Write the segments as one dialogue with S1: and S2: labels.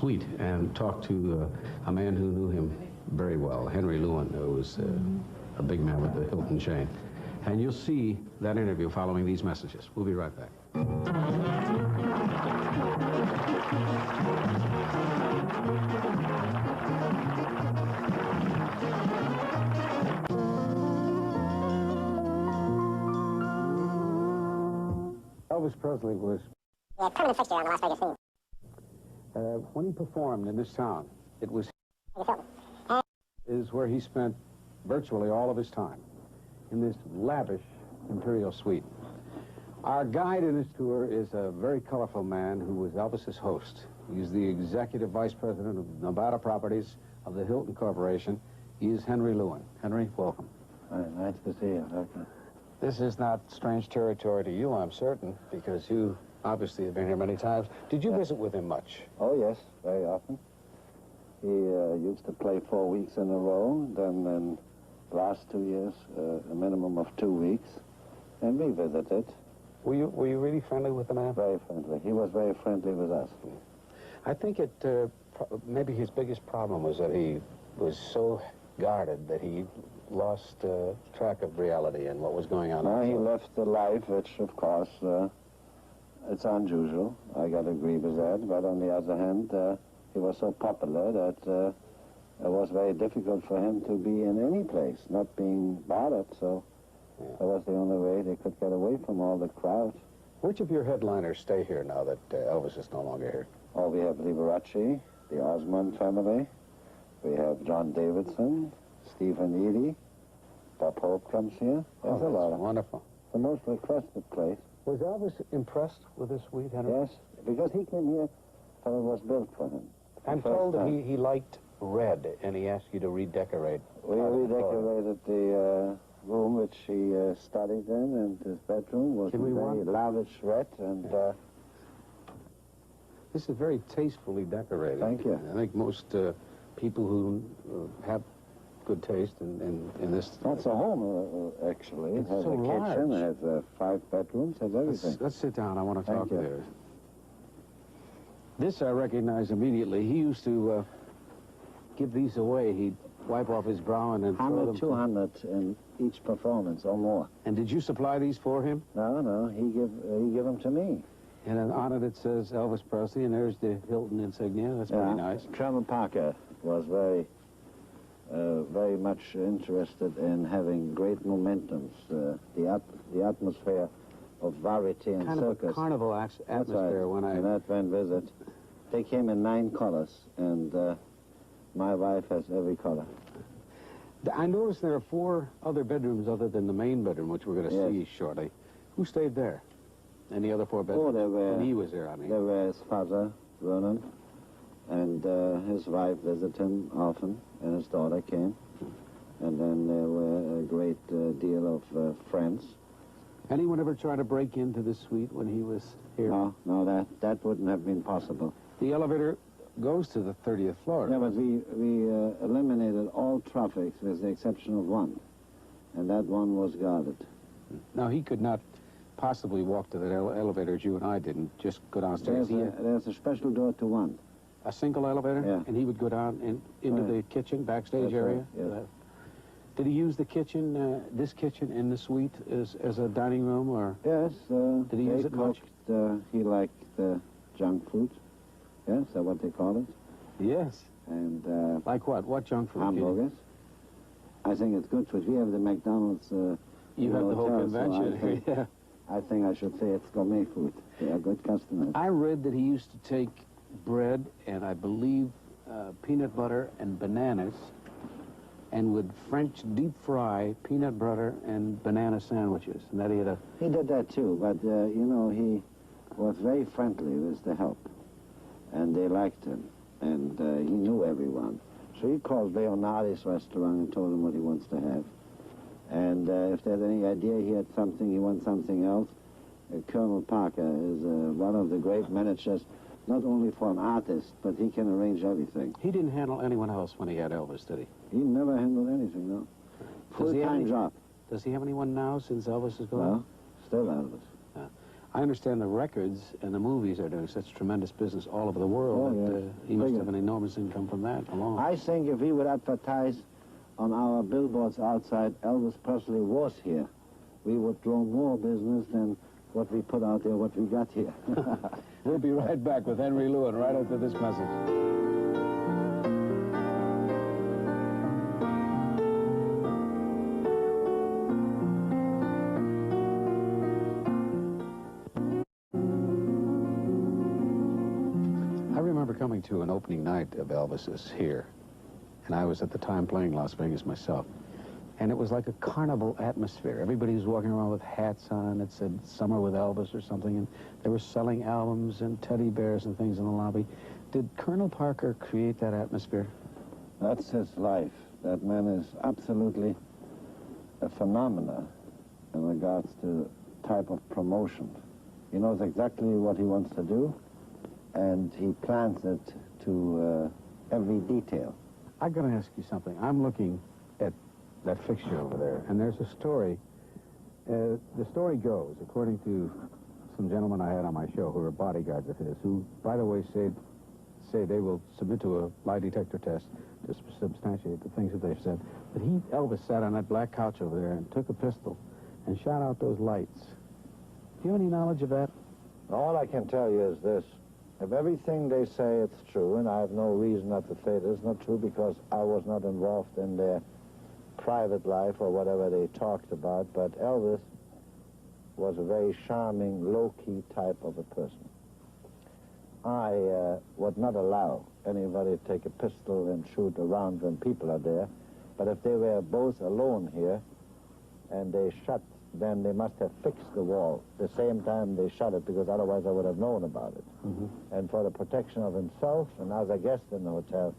S1: suite and talk to a man who knew him very well, Henry Lewin, who was a big man with the Hilton chain. And you'll see that interview following these messages. We'll be right back. Elvis Presley was
S2: a permanent fixture on the Las Vegas scene.
S1: When he performed in this town, it was is where he spent virtually all of his time, in this lavish Imperial suite. Our guide in this tour is a very colorful man who was Elvis's host. He's the executive vice president of Nevada Properties of the Hilton Corporation. He is Henry Lewin. Henry, welcome.
S3: Hi, nice to see you, Doctor.
S1: This is not strange territory to you, I'm certain, because you obviously have been here many times. Did you visit with him much?
S3: Oh, yes, very often. He used to play 4 weeks in a row, then in the last 2 years, a minimum of 2 weeks, and we visited.
S1: Were you really friendly with the man?
S3: Very friendly. He was very friendly with us.
S1: I think maybe his biggest problem was that he was so guarded that he lost track of reality and what was going on.
S3: Now, he left a life, which, of course, it's unusual. I got to agree with that. But on the other hand, he was so popular that it was very difficult for him to be in any place, not being bothered. So that was the only way they could get away from all the crowd.
S1: Which of your headliners stay here now that Elvis is no longer here?
S3: Oh, we have Liberace, the Osmond family. We have John Davidson, Stephen Eady. Bob Hope comes here. There's a lot of
S1: wonderful.
S3: The most requested place.
S1: Was Elvis impressed with this suite, Henry?
S3: Yes, because he came here when it was built for him.
S1: I'm told that he liked red, and he asked you to redecorate.
S3: We redecorated the room which he studied in, and his bedroom was very lavish red, and...
S1: This is very tastefully decorated.
S3: Thank you.
S1: I think most people who have good taste in this...
S3: That's a home, actually. It has a kitchen, it has 5 bedrooms, has everything.
S1: Let's sit down. I want to talk to you. This I recognize immediately. He used to give these away. He'd wipe off his brow and then throw them.
S3: 200 in each performance or more.
S1: And did you supply these for him?
S3: No, he give them to me.
S1: And then on it says Elvis Presley, and there's the Hilton insignia. That's pretty nice.
S3: Colonel Parker was very much interested in having great momentums, the atmosphere of variety and
S1: kind
S3: circus.
S1: Of a carnival atmosphere. When I
S3: went visit, they came in 9 colors, and my wife has every color.
S1: I noticed there are 4 other bedrooms other than the main bedroom, which we're going to see shortly. Who stayed there? And the other 4 bedrooms?
S3: Oh, there were...
S1: And he was there, I mean.
S3: There were his father, Vernon, and his wife visited him often, and his daughter came. And then there were a great deal of friends.
S1: Anyone ever try to break into this suite when he was here?
S3: No, that wouldn't have been possible.
S1: The elevator goes to the 30th floor.
S3: Yeah, but we eliminated all traffic with the exception of one, and that one was guarded.
S1: Now, he could not possibly walk to that elevator as you and I didn't, just go downstairs.
S3: There's a special door to one.
S1: A single elevator?
S3: Yeah.
S1: And he would go down into the kitchen, backstage area?
S3: Right. Yes.
S1: Did he use the kitchen, this kitchen in the suite as a dining room, or?
S3: Yes.
S1: Did he use it much?
S3: He liked junk food. Yes, is that what they call it?
S1: Yes.
S3: And
S1: like what? What junk food?
S3: Hamburgers. I think it's good food. We have the McDonald's.
S1: You have the whole convention.
S3: So I think I should say it's gourmet food. They are good customers.
S1: I read that he used to take bread and I believe peanut butter and bananas and would French deep fry peanut butter and banana sandwiches. And that
S3: he did that too, but you know, he was very friendly with the help, and they liked him, and he knew everyone. So he called Leonardi's restaurant and told him what he wants to have. And if there's any idea he had something, he wants something else, Colonel Parker is one of the great managers, not only for an artist, but he can arrange everything.
S1: He didn't handle anyone else when he had Elvis, did he?
S3: He never handled anything, no. Full-time job.
S1: Does he have anyone now since Elvis is gone?
S3: No, still Elvis.
S1: I understand the records and the movies are doing such tremendous business all over the world
S3: Oh,
S1: that
S3: yes.
S1: he must have an enormous income from that alone.
S3: I think if we would advertise on our billboards outside Elvis Presley was here, we would draw more business than what we put out there, what we got here.
S1: We'll be right back with Henry Lewin right after this message. I remember coming to an opening night of Elvis's here, and I was at the time playing Las Vegas myself, and it was like a carnival atmosphere. Everybody was walking around with hats on that said Summer with Elvis or something, and they were selling albums and teddy bears and things in the lobby. Did Colonel Parker create that atmosphere?
S3: That's his life. That man is absolutely a phenomenon in regards to type of promotion. He knows exactly what he wants to do, and he plans it to every detail.
S1: I got to ask you something. I'm looking at that fixture over there, and there's a story. The story goes, according to some gentlemen I had on my show who are bodyguards of his, who, by the way, say they will submit to a lie detector test to substantiate the things that they've said, that Elvis sat on that black couch over there and took a pistol and shot out those lights. Do you have any knowledge of that?
S3: All I can tell you is this. If everything they say it's true, and I have no reason not to say it is not true because I was not involved in their private life or whatever they talked about, but Elvis was a very charming, low-key type of a person. I would not allow anybody to take a pistol and shoot around when people are there, but if they were both alone here and they shot, then they must have fixed the wall the same time they shot it, because otherwise I would have known about it.
S1: Mm-hmm.
S3: And for the protection of himself and other guests in the hotel,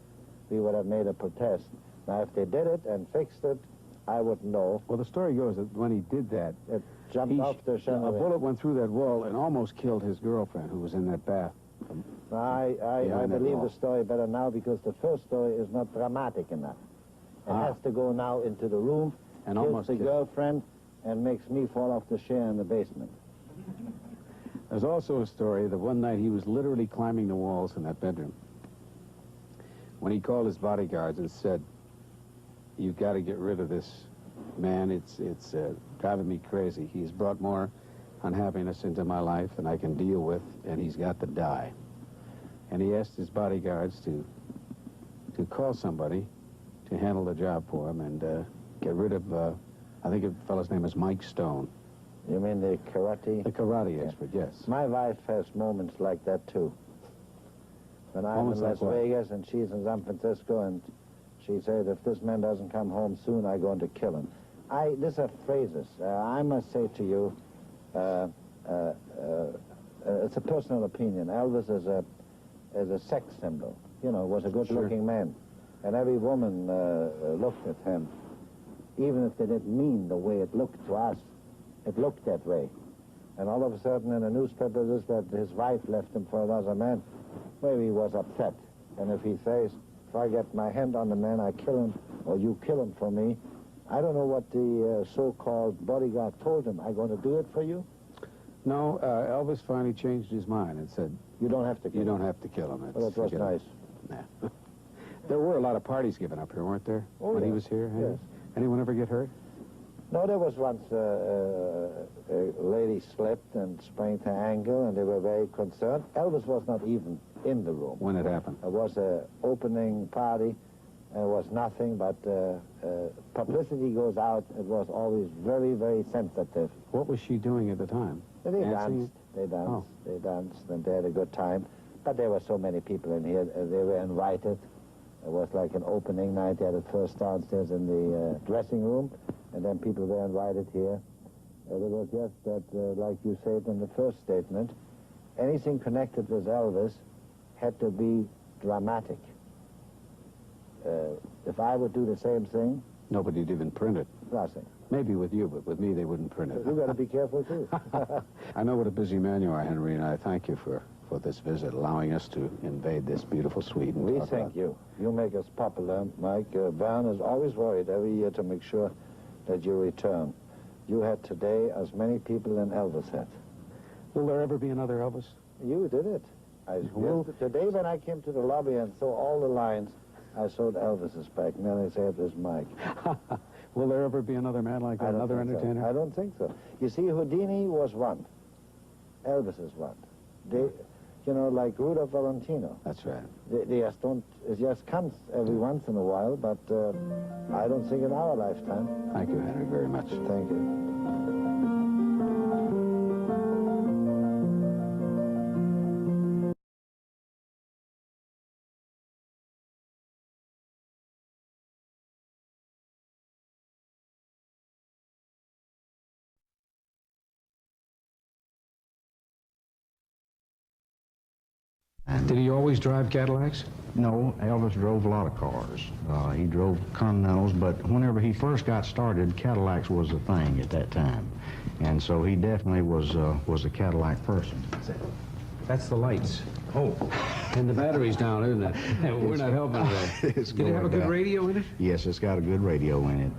S3: we would have made a protest. Now, if they did it and fixed it, I wouldn't know.
S1: Well, the story goes that when he did that,
S3: It jumped off the
S1: a
S3: chandelier.
S1: bullet went through that wall and almost killed his girlfriend, who was in that bath.
S3: I
S1: Behind that
S3: believe
S1: wall.
S3: the story better now because the first story is not dramatic enough. It has to go now into the room,
S1: And
S3: kills
S1: almost
S3: the
S1: killed.
S3: girlfriend, and makes me fall off the chair in the basement.
S1: There's also a story that one night he was literally climbing the walls in that bedroom when he called his bodyguards and said, "You've got to get rid of this man. It's driving me crazy. He's brought more unhappiness into my life than I can deal with, and he's got to die." And he asked his bodyguards to call somebody to handle the job for him and get rid of, I think the fellow's name is Mike Stone.
S3: You mean the karate?
S1: The karate expert, yes.
S3: My wife has moments like that, too. When I'm
S1: Moments
S3: in
S1: like
S3: Las
S1: what?
S3: Vegas and she's in San Francisco, and she says, if this man doesn't come home soon, I'm going to kill him. These are phrases. I must say to you, it's a personal opinion. Elvis is a sex symbol. You know, was a good-looking man. And every woman looked at him. Even if they didn't mean the way it looked to us, it looked that way. And all of a sudden in the newspapers is that his wife left him for another man. Maybe he was upset. And if he says, if I get my hand on the man, I kill him, or you kill him for me, I don't know what the so-called bodyguard told him. I'm going to do it for you?
S1: No, Elvis finally changed his mind and said,
S3: You don't have to kill
S1: "You
S3: him.
S1: don't have to kill him."
S3: Well, it was
S1: Forget
S3: nice.
S1: Nah. There were a lot of parties given up here, weren't there,
S3: Oh,
S1: when he
S3: yes.
S1: was here? Henry?
S3: Yes.
S1: Anyone ever get hurt?
S3: No, there was once a lady slipped and sprained her ankle, and they were very concerned. Elvis was not even in the room.
S1: When it happened?
S3: It was an opening party, and it was nothing, but publicity goes out. It was always very, very sensitive.
S1: What was she doing at the time?
S3: They
S1: Dancing?
S3: They danced, and they had a good time. But there were so many people in here. They were invited. It was like an opening night. They had it first downstairs in the dressing room, and then people were invited here. It was just that, like you said in the first statement, anything connected with Elvis had to be dramatic. If I would do the same thing,
S1: Nobody'd even print it.
S3: nothing.
S1: Maybe with you, but with me, they wouldn't print it.
S3: You got to be careful, too.
S1: I know what a busy man you are, Henry, and I thank you for this visit, allowing us to invade this beautiful suite. And
S3: We
S1: talk
S3: thank
S1: about-
S3: you. You make us popular, Mike. Vern is always worried every year to make sure that you return. You had today as many people as Elvis had.
S1: Will there ever be another Elvis?
S3: You did it. Today when I came to the lobby and saw all the lines, I saw Elvis's back, and then I said, "There's Mike."
S1: Will there ever be another man like that, another entertainer?
S3: I don't think so. You see, Houdini was one. Elvis is one. They, you know, like Rudolph Valentino.
S1: That's right.
S3: They just don't, it just comes every once in a while, but I don't think in our lifetime.
S1: Thank you, Henry, very much.
S3: Thank you.
S1: Did he always drive Cadillacs?
S4: No, Elvis drove a lot of cars. He drove Continentals, but whenever he first got started, Cadillacs was a thing at that time. And so he definitely was a Cadillac person.
S1: That's the lights. Oh. And the battery's down, isn't it? We're not helping today. Did it have a good radio in it?
S4: Yes, it's got a good radio in it.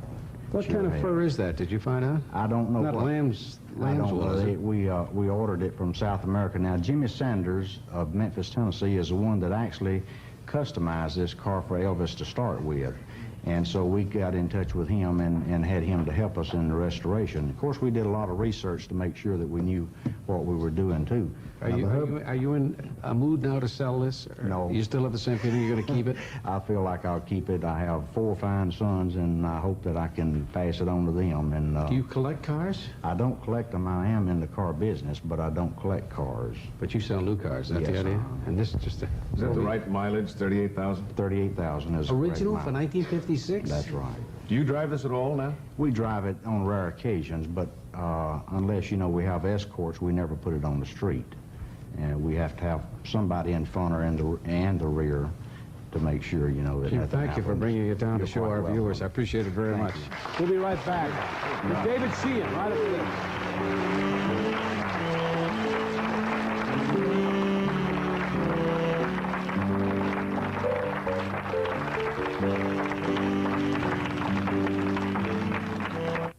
S1: What kind of fur is that? Did you find out?
S4: I don't know.
S1: Not lamb's wool, is it?
S4: We ordered it from South America. Now, Jimmy Sanders of Memphis, Tennessee, is the one that actually customized this car for Elvis to start with. And so we got in touch with him and had him to help us in the restoration. Of course, we did a lot of research to make sure that we knew what we were doing, too.
S1: Are you in a mood now to sell this? Or
S4: no.
S1: You still have the same feeling you're going to keep it?
S4: I feel like I'll keep it. I have 4 fine sons, and I hope that I can pass it on to them. And
S1: do you collect cars?
S4: I don't collect them. I am in the car business, but I don't collect cars.
S1: But you sell new cars, is that the idea? And this is just a...
S5: Is that the right mileage, 38,000?
S4: 38,000 is
S1: original
S4: correct
S1: for 1956?
S4: That's right.
S5: Do you drive this at all now?
S4: We drive it on rare occasions, but unless, you know, we have escorts, we never put it on the street. And we have to have somebody in front or in the rear to make sure, you know, that nothing
S1: Thank you for
S4: happens.
S1: bringing it down to
S4: You're
S1: show
S4: quite
S1: our
S4: welcome.
S1: viewers. I appreciate it very much. We'll be right back with David Sheehan right after this.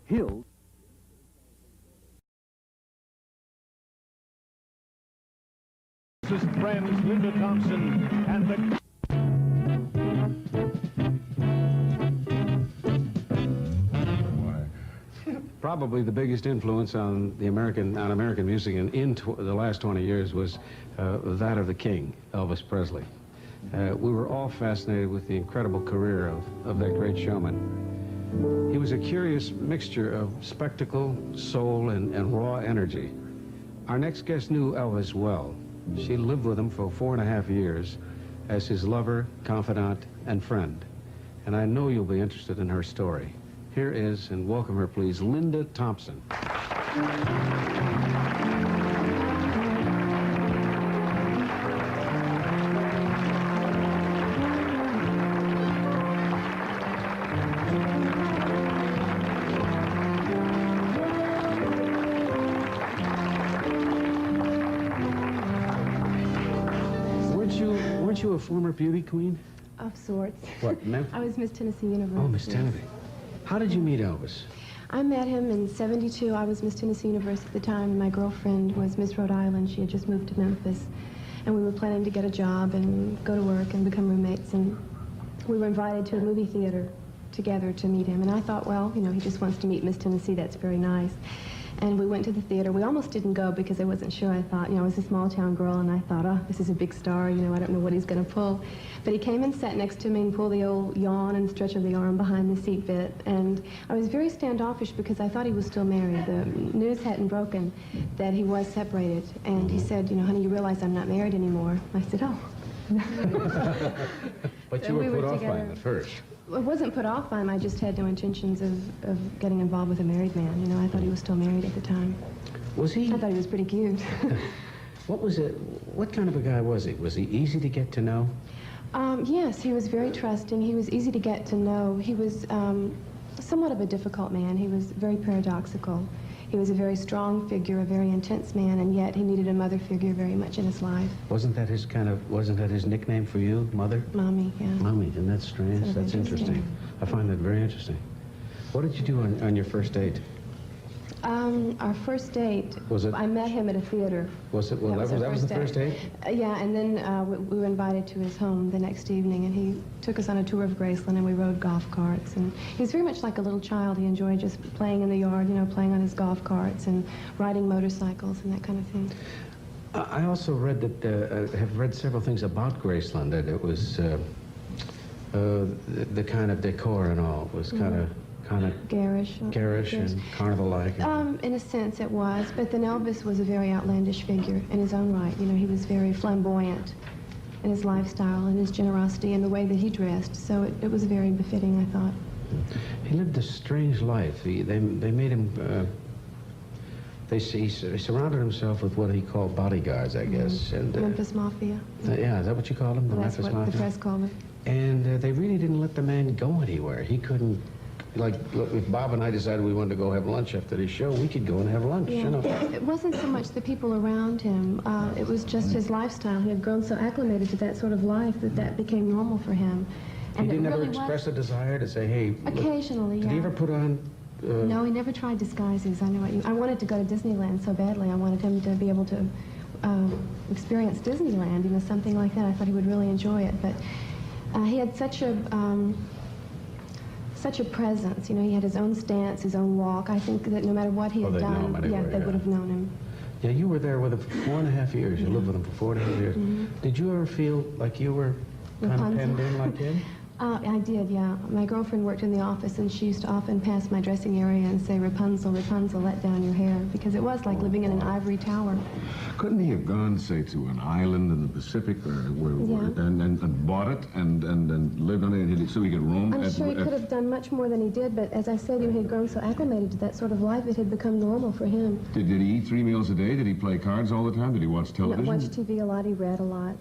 S1: Hill.
S6: His friends Linda Thompson and the...
S1: Probably the biggest influence on American music in the last 20 years was that of the King, Elvis Presley. We were all fascinated with the incredible career of that great showman. He was a curious mixture of spectacle, soul, and raw energy. Our next guest knew Elvis well. She lived with him for 4.5 years as his lover, confidant, and friend. And I know you'll be interested in her story. Here is, and welcome her, please, Linda Thompson. Weren't you a former beauty queen?
S7: Of sorts.
S1: What, Memphis?
S7: I was Miss Tennessee University.
S1: Oh, Miss Tennessee. How did you meet Elvis?
S7: I met him in '72. I was Miss Tennessee University at the time, and my girlfriend was Miss Rhode Island. She had just moved to Memphis. And we were planning to get a job and go to work and become roommates. And we were invited to a movie theater together to meet him. And I thought, well, you know, he just wants to meet Miss Tennessee. That's very nice. And we went to the theater. We almost didn't go because I wasn't sure. I thought, you know, I was a small town girl, and I thought, oh, this is a big star. You know, I don't know what he's going to pull. But he came and sat next to me and pulled the old yawn and stretch of the arm behind the seat bit. And I was very standoffish because I thought he was still married. The news hadn't broken that he was separated. And he said, you know, honey, you realize I'm not married anymore. I said, oh.
S1: But
S7: So
S1: you were
S7: we
S1: put
S7: were
S1: off by
S7: together.
S1: him at first.
S7: I wasn't put off by him. I just had no intentions of getting involved with a married man. You know, I thought he was still married at the time.
S1: Was he?
S7: I thought he was pretty cute.
S1: What was it? What kind of a guy was he? Was he easy to get to know?
S7: Yes, he was very trusting. He was easy to get to know. He was somewhat of a difficult man. He was very paradoxical. He was a very strong figure, a very intense man, and yet he needed a mother figure very much in his life.
S1: Wasn't that his nickname for you, Mother?
S7: Mommy, yeah.
S1: Mommy, isn't that strange?
S7: Sort of
S1: That's interesting. I find that very interesting. What did you do on your first date?
S7: Our first date,
S8: Was it-
S7: I met him at a theater.
S8: Was it? Well, that was the first date?
S7: Yeah, and then we were invited to his home the next evening, and he took us on a tour of Graceland, and we rode golf carts. And he was very much like a little child. He enjoyed just playing in the yard, you know, playing on his golf carts and riding motorcycles and that kind of thing.
S8: I also read that, have read several things about Graceland, that it was the kind of decor and all was kind of
S7: Garish.
S8: garish and carnival-like.
S7: In a sense it was, but then Elvis was a very outlandish figure in his own right. You know, he was very flamboyant in his lifestyle and his generosity and the way that he dressed, so it was very befitting, I thought.
S8: He lived a strange life. They made him, he surrounded himself with what he called bodyguards, I guess. And
S7: Memphis Mafia.
S8: yeah, is that what you call them? The
S7: Well, that's
S8: Memphis
S7: what
S8: Mafia?
S7: the press called it.
S8: And they really didn't let the man go anywhere. He couldn't, like, look, if Bob and I decided we wanted to go have lunch after the show, we could go and have lunch, you know.
S7: It wasn't so much the people around him. It was just his lifestyle. He had grown so acclimated to that sort of life that became normal for him.
S8: He
S7: And
S8: didn't
S7: it
S8: ever
S7: really
S8: express
S7: was,
S8: a desire to say, hey, look,
S7: occasionally,
S8: did he
S7: yeah.
S8: ever put on...
S7: No, he never tried disguises. I know what you... I wanted to go to Disneyland so badly. I wanted him to be able to experience Disneyland, you know, something like that. I thought he would really enjoy it. But he had such a presence. You know, he had his own stance, his own walk. I think that no matter what he had
S8: they'd know
S7: done,
S8: him anywhere,
S7: they
S8: yeah.
S7: would have known him.
S8: Yeah, you were there with him for 4.5 years. You lived with him for 4.5 years. Did you ever feel like you were kind of
S7: Rapunzel?
S8: penned in like him?
S7: I did, yeah. My girlfriend worked in the office, and she used to often pass my dressing area and say, Rapunzel, Rapunzel, let down your hair, because it was like living in an ivory tower.
S5: Couldn't he have gone, say, to an island in the Pacific and bought it and lived on it so he could roam?
S7: I'm sure he could have done much more than he did, but as I said, he had grown so acclimated to that sort of life, it had become normal for him.
S5: Did he eat 3 meals a day? Did he play cards all the time? Did he watch
S7: He
S5: television?
S7: watched TV a lot, he read a lot.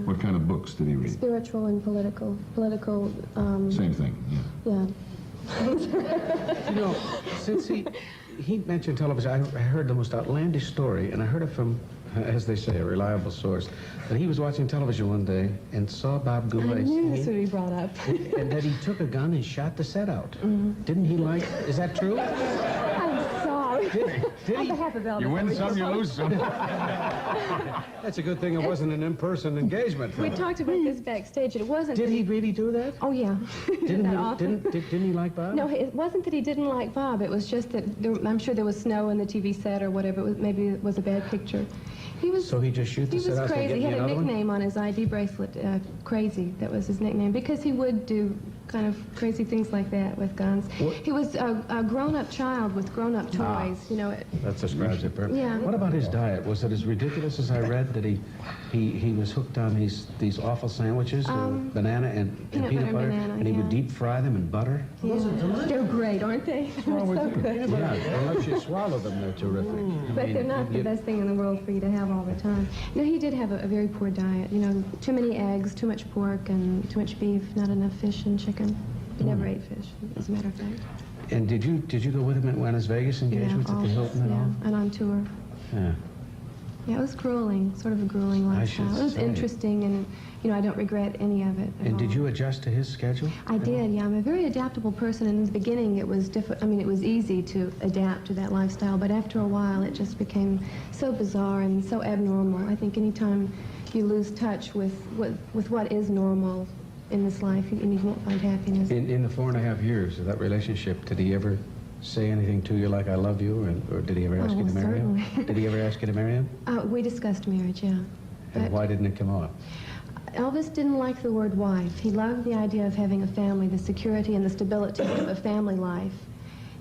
S5: What kind of books did he read?
S7: Spiritual and political,
S5: Same thing, yeah.
S7: yeah.
S8: You know, since he mentioned television, I heard the most outlandish story, and I heard it from, as they say, a reliable source, that he was watching television one day and saw Bob
S7: I
S8: Goulet
S7: knew that's what
S8: singing,
S7: he brought up.
S8: and that he took a gun and shot the set out. Didn't he like, is that true?
S7: I'm sorry.
S8: Did
S7: On
S8: he?
S7: behalf of Elvis.
S5: You win some, you lose some.
S8: That's a good thing it wasn't an in-person engagement.
S7: We talked about this backstage. It wasn't...
S8: Did he really do that?
S7: Oh, yeah.
S8: Didn't he like Bob?
S7: No, it wasn't that he didn't like Bob. It was just that I'm sure there was snow in the TV set or whatever. Maybe it was a bad picture. He was...
S8: So he just shoot the
S7: He
S8: set
S7: was
S8: out and
S7: crazy.
S8: get
S7: He
S8: me
S7: had a
S8: another one?
S7: nickname on his ID bracelet, Crazy. That was his nickname, because he would do kind of crazy things like that with guns.
S8: What?
S7: He was a grown-up child with grown-up toys, you know.
S8: That describes it perfectly.
S7: Yeah.
S8: What about his diet? Was it as ridiculous as I read that he was hooked on these awful sandwiches, banana and
S7: peanut
S8: peanut
S7: butter
S8: butter,
S7: and banana,
S8: and he would
S7: yeah.
S8: deep fry them in butter?
S7: Yeah. They're great, aren't they? They're so good.
S8: Yeah, unless you swallow them, they're terrific.
S7: But they're not the best thing in the world for you to have all the time. No, he did have a very poor diet. You know, too many eggs, too much pork, and too much beef, not enough fish and chicken. He never ate fish, as a matter of fact.
S8: And did you go with him at his Vegas engagements at the Hilton and all?
S7: And on tour.
S8: Yeah.
S7: Yeah, it was grueling, sort of a grueling
S8: I
S7: lifestyle.
S8: should
S7: It was
S8: say.
S7: interesting, and, you know, I don't regret any of it at
S8: And did
S7: all.
S8: you adjust to his schedule?
S7: I did, yeah. I'm a very adaptable person, and in the beginning it was it was easy to adapt to that lifestyle, but after a while it just became so bizarre and so abnormal. I think anytime you lose touch with what is normal in this life, you won't find happiness.
S8: In the 4.5 years of that relationship, did he ever say anything to you like, I love you, or did he ever ask you to
S7: well,
S8: marry him?
S7: certainly.
S8: Did he ever ask you to marry him?
S7: We discussed marriage, yeah.
S8: And
S7: But
S8: why didn't it come off?
S7: Elvis didn't like the word wife. He loved the idea of having a family, the security and the stability of a family life.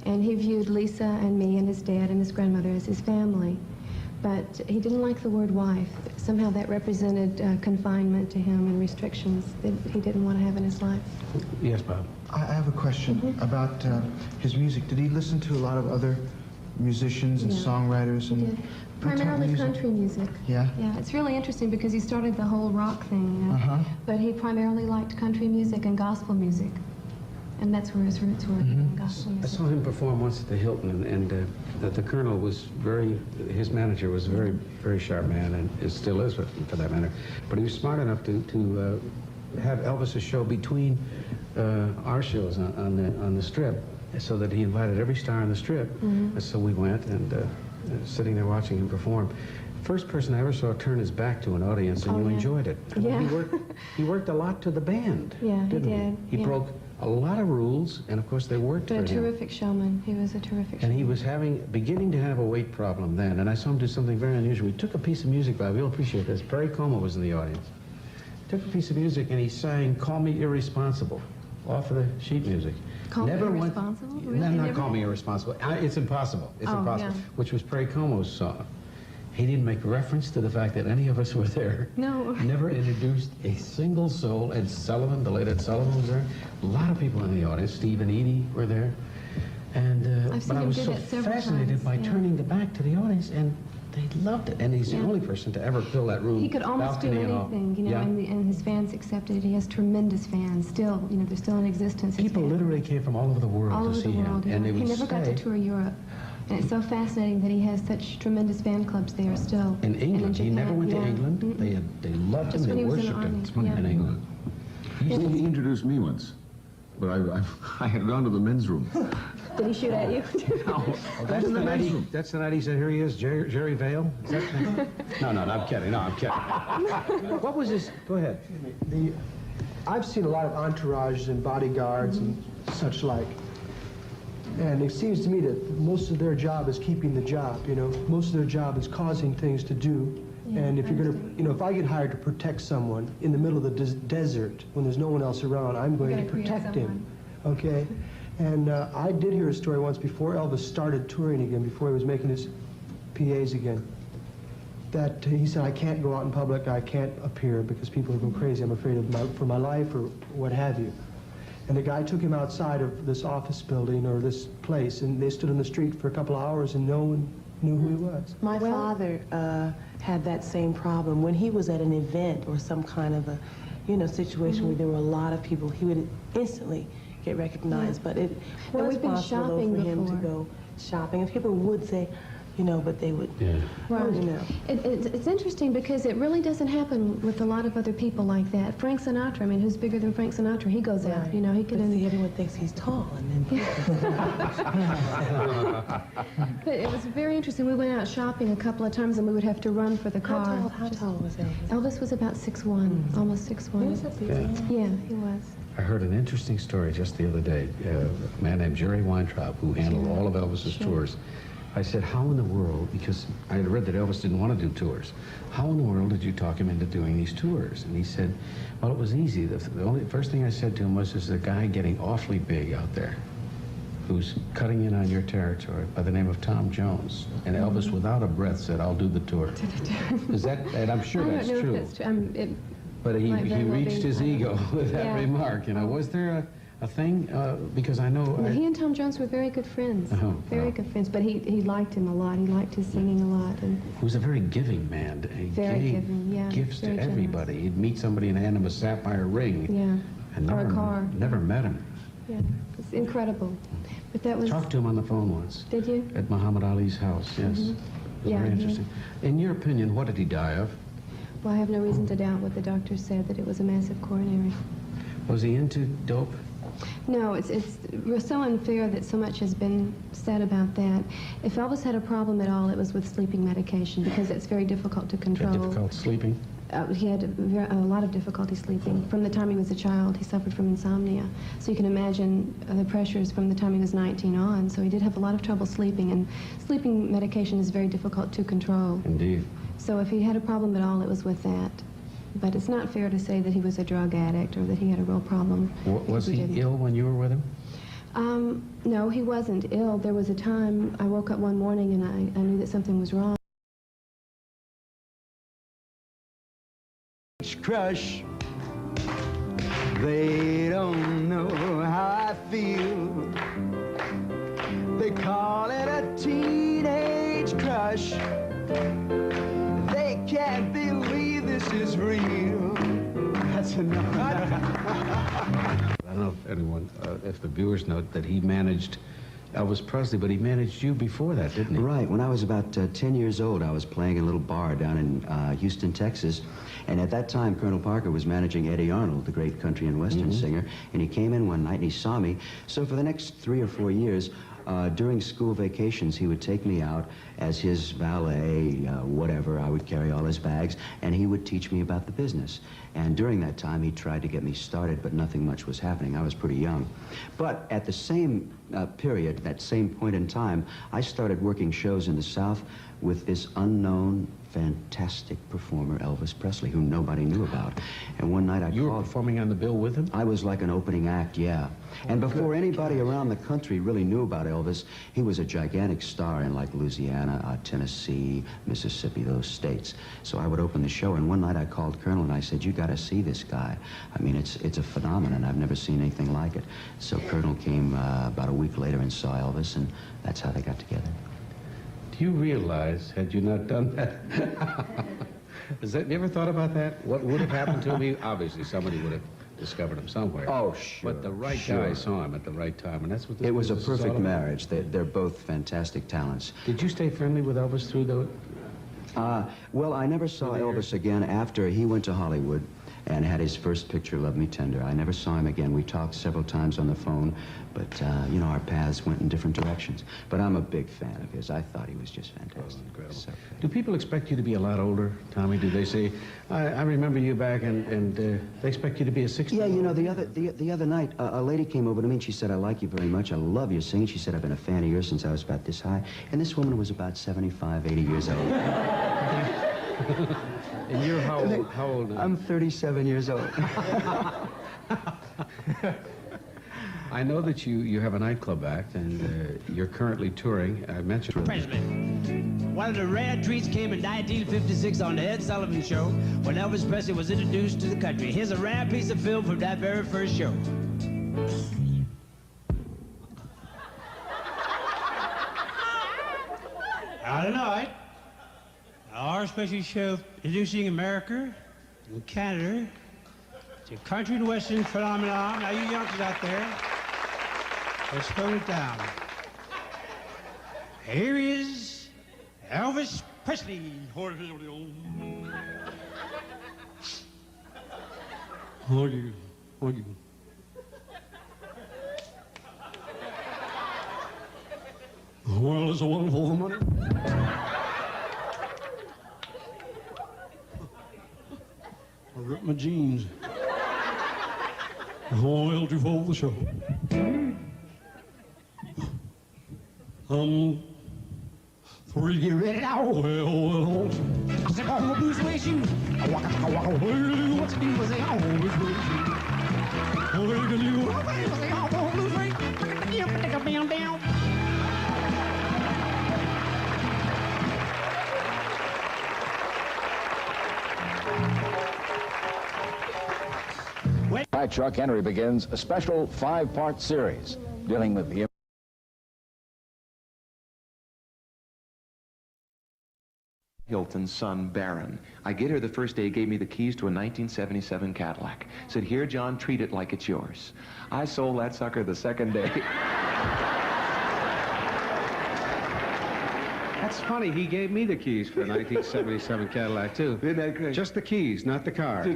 S7: And he viewed Lisa and me and his dad and his grandmother as his family. But he didn't like the word wife. Somehow that represented confinement to him and restrictions that he didn't want to have in his life.
S8: Yes, Bob.
S9: I have a question about his music. Did he listen to a lot of other musicians and
S7: Yeah.
S9: songwriters?
S7: He
S9: And
S7: did.
S9: what type of
S7: Primarily
S9: music?
S7: country music.
S9: Yeah?
S7: Yeah, it's really interesting because he started the whole rock thing, you know?
S9: Uh-huh.
S7: But he primarily liked country music and gospel music. And that's where his roots were, in gospel
S8: I
S7: music.
S8: saw him perform once at the Hilton, and the Colonel was his manager was a very, very sharp man, and it still is for that matter. But he was smart enough to have Elvis's show between our shows on the Strip, so that he invited every star on the strip. And so we went and sitting there watching him perform. First person I ever saw turn his back to an audience, and you enjoyed it. I mean, he worked a lot to the band.
S7: Yeah,
S8: didn't
S7: he did.
S8: He broke a lot of rules, and of course they worked for him.
S7: But a terrific showman. He was a terrific showman.
S8: And he was beginning to have a weight problem then, and I saw him do something very unusual. He took a piece of music by, you'll appreciate this, Perry Como was in the audience. Took a piece of music and he sang "Call Me Irresponsible" off of the sheet music.
S7: Call Me Irresponsible? Really?
S8: No, not "Call Me Irresponsible." It's impossible. It's impossible. Yeah. Which was Perry Como's song. He didn't make reference to the fact that any of us were there.
S7: No.
S8: Never introduced a single soul. Ed Sullivan, the late Ed Sullivan was there. A lot of people in the audience. Steve and Edie were there. And but I was so fascinated by turning the back to the audience, and they loved it. And he's the only person to ever fill that room.
S7: He could almost do anything, you know, and his fans accepted it. He has tremendous fans still. You know, they're still in existence.
S8: People literally came from all over the world to see him.
S7: Yeah.
S8: And they
S7: he
S8: would
S7: never got to tour Europe. And it's so fascinating that he has such tremendous fan clubs there still.
S8: In England. He never went to England. They loved him. They worshipped him in England.
S5: He introduced me once, but I had gone to the men's room.
S7: Did he shoot at you?
S8: No. That's the night he said, "Here he is, Jerry Vale." Is that no, I'm kidding. No, I'm kidding. What was this? Go ahead.
S10: I've seen a lot of entourages and bodyguards and such like. And it seems to me that most of their job is keeping the job, you know. Most of their job is causing things to do. Yeah, and if you're going to, you know, if I get hired to protect someone in the middle of the desert when there's no one else around, I'm going to protect him, okay? And I did hear a story once before Elvis started touring again, before he was making his PAs again, that he said, I can't go out in public, I can't appear because people will go crazy. I'm afraid of for my life or what have you. And the guy took him outside of this office building or this place, and they stood on the street for a couple of hours, and no one knew who he was.
S11: My father had that same problem. When he was at an event or some kind of a, you know, situation where there were a lot of people, he would instantly get recognized. But it was possible for him to go shopping. And people would say, you know, but they would,
S7: Right.
S11: you know.
S7: It's interesting because it really doesn't happen with a lot of other people like that. Frank Sinatra, I mean, who's bigger than Frank Sinatra? He goes out, you know, he could...
S11: But see, everyone thinks he's tall, and then...
S7: But it was very interesting. We went out shopping a couple of times, and we would have to run for the car.
S11: How tall was Elvis?
S7: Elvis was about 6'1", almost 6'1".
S11: He was at 6'1"?
S7: Yeah, he was.
S8: I heard an interesting story just the other day. A man named Jerry Weintraub, who handled all of Elvis's tours. I said, how in the world, because I had read that Elvis didn't want to do tours, how in the world did you talk him into doing these tours? And he said, well, it was easy. The first thing I said to him was, there's a guy getting awfully big out there who's cutting in on your territory by the name of Tom Jones. And Elvis, without a breath, said, I'll do the tour. Is that, and I'm sure that's true.
S7: I don't know if that's true.
S8: But he reached his ego with that remark. You know, was there a thing? Because I know...
S7: Well, he and Tom Jones were very good friends. Very good friends. But he liked him a lot. He liked his singing a lot. And
S8: he was a very giving man. He gave gifts to everybody. He'd meet somebody and hand him a sapphire ring.
S7: Yeah.
S8: And
S7: or a car.
S8: Never met him.
S7: Yeah. It's incredible. But that was...
S8: Talked to him on the phone once.
S7: Did you?
S8: At Muhammad Ali's house, yes. It was very interesting. In your opinion, what did he die of?
S7: Well, I have no reason to doubt what the doctor said, that it was a massive coronary.
S8: Was he into dope?
S7: No, it's so unfair that so much has been said about that. If Elvis had a problem at all, it was with sleeping medication, because it's very difficult to control.
S8: Difficult sleeping?
S7: He had a lot of difficulty sleeping. From the time he was a child, he suffered from insomnia. So you can imagine the pressures from the time he was 19 on. So he did have a lot of trouble sleeping, and sleeping medication is very difficult to control.
S8: Indeed.
S7: So if he had a problem at all, it was with that. But it's not fair to say that he was a drug addict or that he had a real problem.
S8: Was he ill when you were with him?
S7: No, he wasn't ill. There was a time I woke up one morning and I knew that something was wrong.
S12: Crush, they don't know how I feel. They call it a teenage crush. They can't believe this is real. That's enough.
S8: I don't know if anyone, if the viewers know that he managed Elvis Presley, but he managed you before that, didn't he?
S13: Right. When I was about 10 years old, I was playing in a little bar down in Houston, Texas. And at that time, Colonel Parker was managing Eddie Arnold, the great country and western singer. And he came in one night and he saw me. So for the next 3 or 4 years, during school vacations, he would take me out as his valet, whatever. I would carry all his bags, and he would teach me about the business. And during that time, he tried to get me started, but nothing much was happening. I was pretty young. But at the same period, that same point in time, I started working shows in the South with this unknown, fantastic performer, Elvis Presley, who nobody knew about. And one night
S8: You were performing on the bill with him?
S13: I was like an opening act, yeah. And before anybody around the country really knew about Elvis, he was a gigantic star in like Louisiana, Tennessee, Mississippi, those states. So I would open the show, and one night I called Colonel and I said, "You got to see this guy. I mean, it's a phenomenon. I've never seen anything like it." So Colonel came about a week later and saw Elvis, and that's how they got together.
S8: Do you realize, had you not done that, you ever thought about that? What would have happened to him? Obviously, somebody would have discovered him somewhere.
S13: Oh, sure.
S8: But the right guy saw him at the right time, and that's what this
S13: It was a
S8: business is all
S13: perfect
S8: about.
S13: marriage. They're both fantastic talents.
S8: Did you stay friendly with Elvis through the...
S13: Well, I never saw Elvis again after he went to Hollywood and had his first picture, Love Me Tender. I never saw him again. We talked several times on the phone, but, you know, our paths went in different directions. But I'm a big fan of his. I thought he was just fantastic.
S8: Oh, incredible.
S13: So,
S8: Do people expect you to be a lot older, Tommy? Do they say, I remember you back, and they expect you to be a 60?
S13: yeah, you know, the other night, a lady came over to me and she said, "I like you very much. I love your singing." She said, "I've been a fan of yours since I was about this high." And this woman was about 75, 80 years old.
S8: And you're how old?
S13: I'm 37 years old.
S8: I know that you have a nightclub act, and you're currently touring. I mentioned...
S14: Presley. One of the rare treats came in 1956 on the Ed Sullivan Show when Elvis Presley was introduced to the country. Here's a rare piece of film from that very first show. Tonight, our special show introducing America and Canada to country and western phenomenon. Now, you youngsters out there, let's slow it down. Here is Elvis Presley. Hold you. Well, it's a wonderful money. I ripped my jeans. I held you for the show. Three, get ready now. Well, I said, I'm gonna blues way shoes. I walk, what you do? I say, I'm gonna blues way shoes. What are you gonna do? I say, I'm gonna blues way. Take a down.
S15: Hi, Chuck Henry begins a special 5-part series dealing with the
S16: Hilton's son, Barron. I get here the first day, he gave me the keys to a 1977 Cadillac. Said, "Here, John, treat it like it's yours." I sold that sucker the second day.
S8: That's funny. He gave me the keys for a 1977 Cadillac, too.
S16: Isn't that great?
S8: Just the keys, not the car.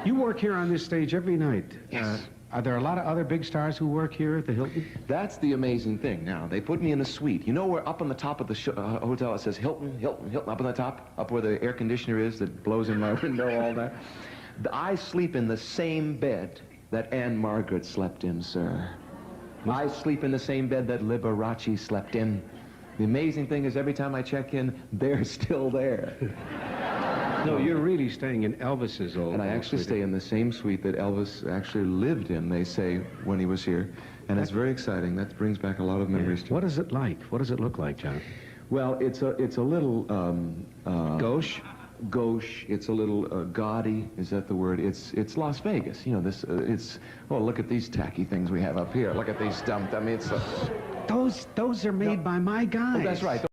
S8: You work here on this stage every night.
S16: Yes.
S8: Are there a lot of other big stars who work here at the Hilton?
S16: That's the amazing thing. Now, they put me in a suite. You know where up on the top of the hotel it says Hilton, Hilton, Hilton, up on the top, up where the air conditioner is that blows in my window, all that. I sleep in the same bed that Anne Margaret slept in, sir. I sleep in the same bed that Liberace slept in. The amazing thing is every time I check in, they're still there.
S8: No, you're really staying in Elvis's old...
S16: And I actually stay in the same suite that Elvis actually lived in, they say, when he was here. And it's very exciting. That brings back a lot of memories, too.
S8: What is it like? What does it look like, John?
S16: Well, it's a little...
S8: gauche?
S16: Gauche. It's a little gaudy. Is that the word? It's Las Vegas. You know, this, it's... Oh, look at these tacky things we have up here. Look at these dumped... I mean, it's...
S8: Those are made by my guys.
S16: Oh, that's right.